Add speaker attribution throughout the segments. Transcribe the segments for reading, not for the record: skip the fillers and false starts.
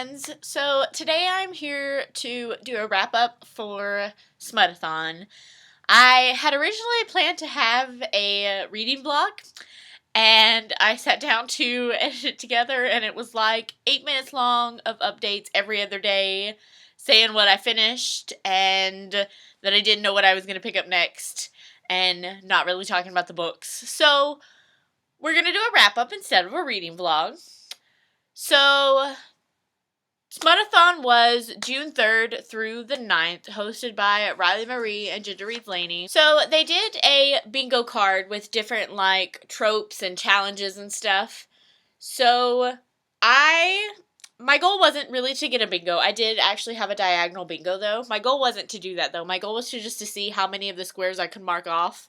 Speaker 1: friends. So today I'm here to do a wrap up for Smutathon. I had originally planned to have a reading block, and I sat down to edit it together, and it was like 8 minutes long of updates every other day, saying what I finished and that I didn't know what I was going to pick up next, and not really talking about the books. So we're going to do a wrap up instead of a reading vlog. So Smutathon was June 3rd through the 9th, hosted by Riley Marie and Ginger Reed Laney. So they did a bingo card with different, like, tropes and challenges and stuff. So my goal wasn't really to get a bingo. I did actually have a diagonal bingo, though. My goal wasn't to do that, though. My goal was just to see how many of the squares I could mark off.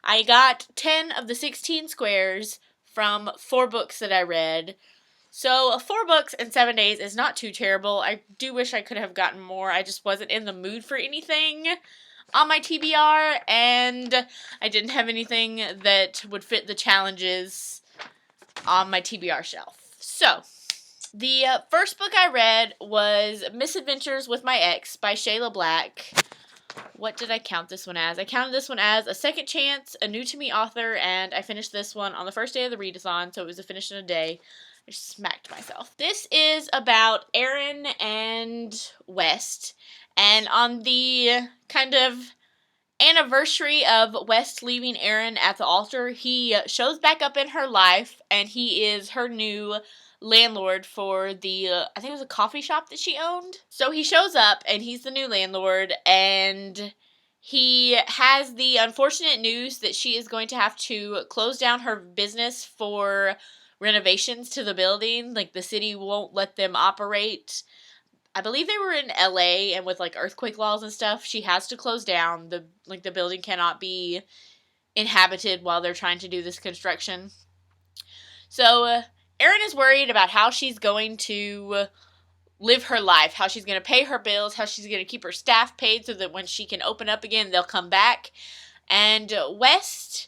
Speaker 1: I got 10 of the 16 squares from 4 books that I read. So 4 books in 7 days is not too terrible. I do wish I could have gotten more. I just wasn't in the mood for anything on my TBR, and I didn't have anything that would fit the challenges on my TBR shelf. So the first book I read was Misadventures with My Ex by Shayla Black. What did I count this one as? I counted this one as a second chance, a new to me author, and I finished this one on the first day of the readathon, so it was a finish in a day. I smacked myself. This is about Aaron and West, and on the kind of anniversary of West leaving Aaron at the altar, he shows back up in her life, and he is her new landlord for the, I think it was a coffee shop that she owned. So he shows up, and he's the new landlord, and he has the unfortunate news that she is going to have to close down her business for renovations to the building. Like, the city won't let them operate. I believe they were in LA, and with like earthquake laws and stuff, she has to close down. The building cannot be inhabited while they're trying to do this construction. So Erin is worried about how she's going to live her life, how she's going to pay her bills, how she's going to keep her staff paid so that when she can open up again, they'll come back. And West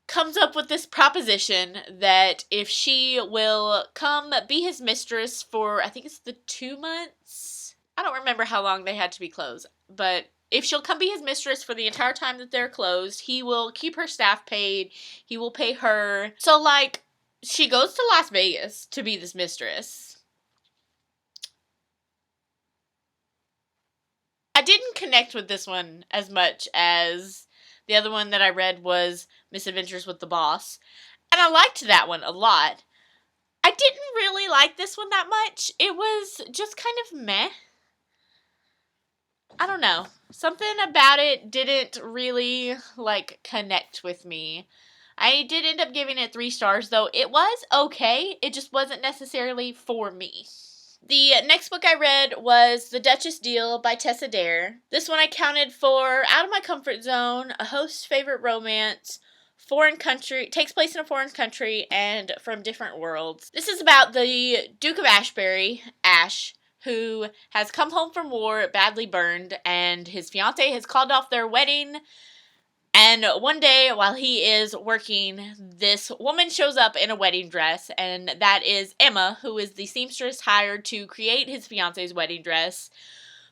Speaker 1: comes up with this proposition that if she will come be his mistress for, I think it's the 2 months. I don't remember how long they had to be closed, but if she'll come be his mistress for the entire time that they're closed, he will keep her staff paid. He will pay her. So, like, she goes to Las Vegas to be this mistress. I didn't connect with this one as much as the other one that I read was Misadventures with the Boss, and I liked that one a lot. I didn't really like this one that much. It was just kind of meh. I don't know. Something about it didn't really, like, connect with me. I did end up giving it 3 stars, though. It was okay. It just wasn't necessarily for me. The next book I read was The Duchess Deal by Tessa Dare. This one I counted for out of my comfort zone, a host's favorite romance, foreign country, takes place in a foreign country, and from different worlds. This is about the Duke of Ashbury, Ash, who has come home from war badly burned, and his fiancée has called off their wedding. And one day, while he is working, this woman shows up in a wedding dress, and that is Emma, who is the seamstress hired to create his fiancé's wedding dress,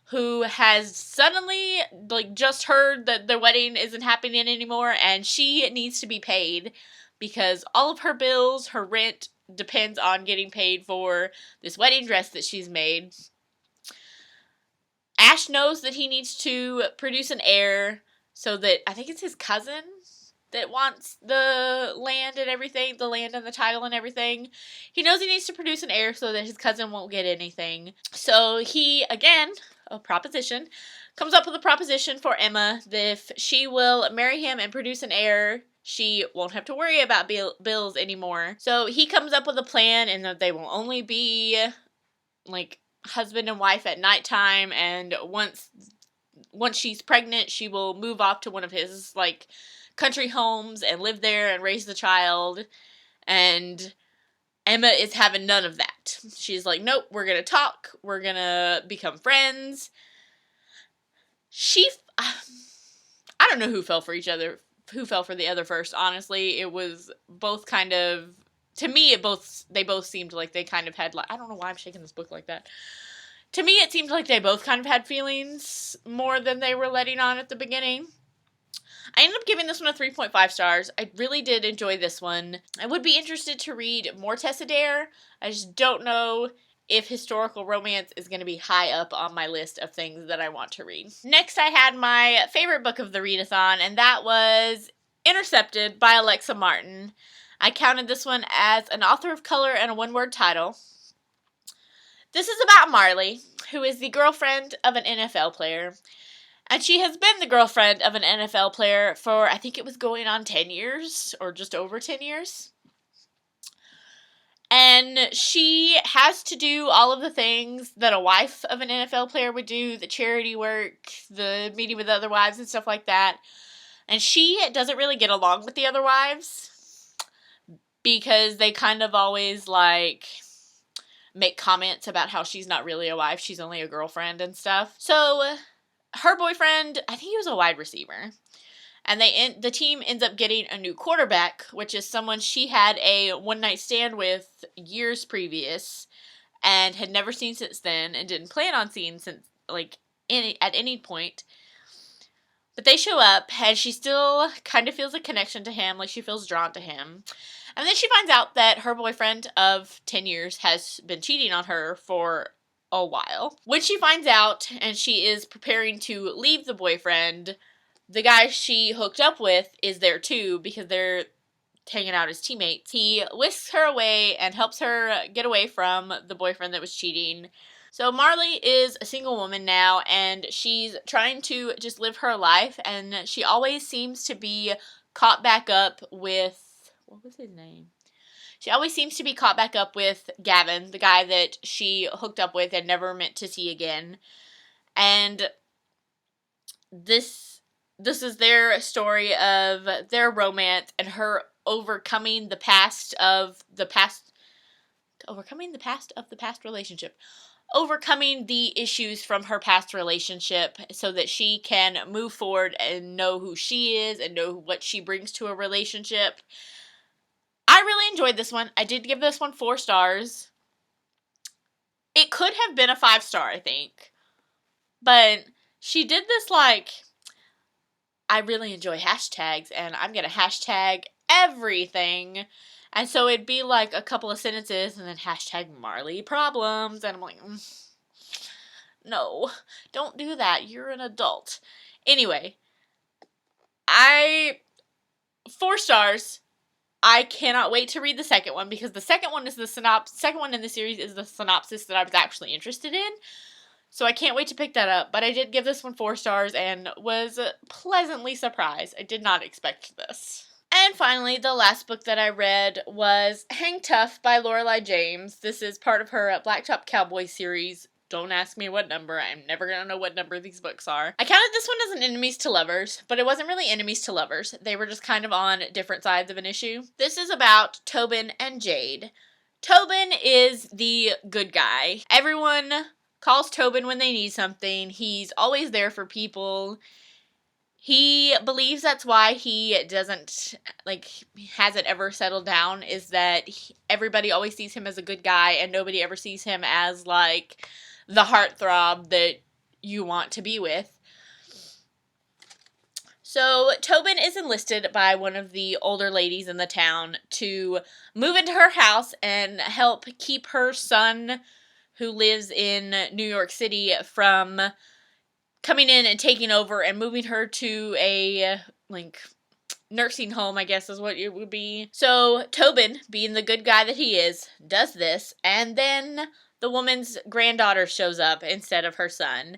Speaker 1: who has suddenly, like, just heard that their wedding isn't happening anymore, and she needs to be paid, because all of her bills, her rent, depends on getting paid for this wedding dress that she's made. Ash knows that he needs to produce an heir, so that, I think it's his cousin that wants the land and everything, the land and the title and everything. He knows he needs to produce an heir so that his cousin won't get anything. So he, again, comes up with a proposition for Emma that if she will marry him and produce an heir, she won't have to worry about bills anymore. So he comes up with a plan, and that they will only be, like, husband and wife at nighttime, and once she's pregnant, she will move off to one of his, like, country homes and live there and raise the child. And Emma is having none of that. She's like, nope, we're gonna talk. We're gonna become friends. I don't know who fell for the other first, honestly. It was both kind of to me, they both seemed like they kind of had, like, I don't know why I'm shaking this book like that. To me, it seemed like they both kind of had feelings more than they were letting on at the beginning. I ended up giving this one a 3.5 stars. I really did enjoy this one. I would be interested to read more Tessa Dare. I just don't know if historical romance is going to be high up on my list of things that I want to read. Next, I had my favorite book of the readathon, and that was Intercepted by Alexa Martin. I counted this one as an author of color and a one-word title. This is about Marley, who is the girlfriend of an NFL player. And she has been the girlfriend of an NFL player for, I think it was going on 10 years, or just over 10 years. And she has to do all of the things that a wife of an NFL player would do, the charity work, the meeting with other wives and stuff like that. And she doesn't really get along with the other wives because they kind of always, like, make comments about how she's not really a wife, she's only a girlfriend and stuff. So her boyfriend, I think he was a wide receiver, and the team ends up getting a new quarterback, which is someone she had a one-night stand with years previous and had never seen since then and didn't plan on seeing since, like, at any point. But they show up, and she still kind of feels a connection to him, like she feels drawn to him. And then she finds out that her boyfriend of 10 years has been cheating on her for a while. When she finds out and she is preparing to leave the boyfriend, the guy she hooked up with is there too because they're hanging out as teammates. He whisks her away and helps her get away from the boyfriend that was cheating. So Marley is a single woman now, and she's trying to just live her life, and she always seems to be caught back up with, what was his name? She always seems to be caught back up with Gavin, the guy that she hooked up with and never meant to see again. And this is their story of their romance and her overcoming the past relationship. Overcoming the issues from her past relationship so that she can move forward and know who she is and know what she brings to a relationship. I really enjoyed this one. I did give this one 4 stars. It could have been a 5-star, I think. But she did this, like, I really enjoy hashtags, and I'm going to hashtag everything. And so it'd be like a couple of sentences and then hashtag Marley problems. And I'm like, no, don't do that. You're an adult. Anyway, 4 stars. I cannot wait to read the second one because the second one in the series is the synopsis that I was actually interested in. So I can't wait to pick that up. But I did give this one 4 stars and was pleasantly surprised. I did not expect this. And finally, the last book that I read was Hang Tough by Lorelei James. This is part of her Blacktop Cowboy series. Don't ask me what number. I'm never going to know what number these books are. I counted this one as an enemies to lovers, but it wasn't really enemies to lovers. They were just kind of on different sides of an issue. This is about Tobin and Jade. Tobin is the good guy. Everyone calls Tobin when they need something. He's always there for people. He believes that's why he hasn't ever settled down, is that everybody always sees him as a good guy and nobody ever sees him as, like, the heartthrob that you want to be with. So Tobin is enlisted by one of the older ladies in the town to move into her house and help keep her son, who lives in New York City, from coming in and taking over and moving her to a, like, nursing home, I guess is what it would be. So Tobin, being the good guy that he is, does this, and then the woman's granddaughter shows up instead of her son.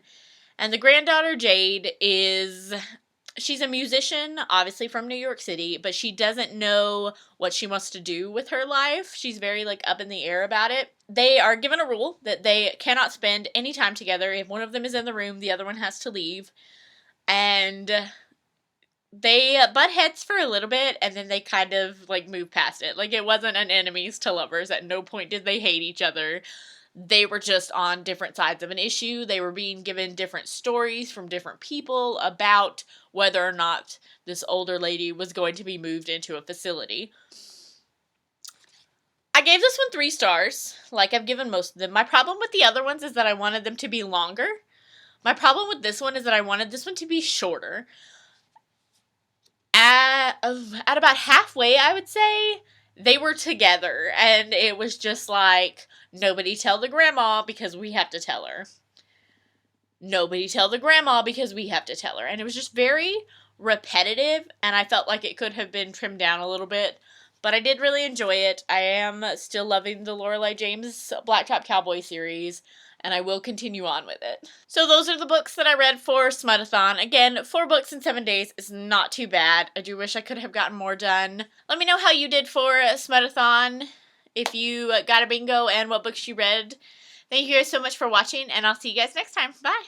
Speaker 1: And the granddaughter, Jade, she's a musician, obviously from New York City, but she doesn't know what she wants to do with her life. She's very, like, up in the air about it. They are given a rule that they cannot spend any time together. If one of them is in the room, the other one has to leave. And they butt heads for a little bit, and then they kind of, like, move past it. Like, it wasn't an enemies to lovers. At no point did they hate each other. They were just on different sides of an issue. They were being given different stories from different people about whether or not this older lady was going to be moved into a facility. I gave this one 3 stars, like I've given most of them. My problem with the other ones is that I wanted them to be longer. My problem with this one is that I wanted this one to be shorter. At about halfway, I would say, they were together, and it was just like, nobody tell the grandma because we have to tell her. Nobody tell the grandma because we have to tell her. And it was just very repetitive, and I felt like it could have been trimmed down a little bit. But I did really enjoy it. I am still loving the Lorelei James Blacktop Cowboy series, and I will continue on with it. So those are the books that I read for Smutathon. Again, 4 books in 7 days is not too bad. I do wish I could have gotten more done. Let me know how you did for Smutathon, if you got a bingo, and what books you read. Thank you guys so much for watching, and I'll see you guys next time. Bye!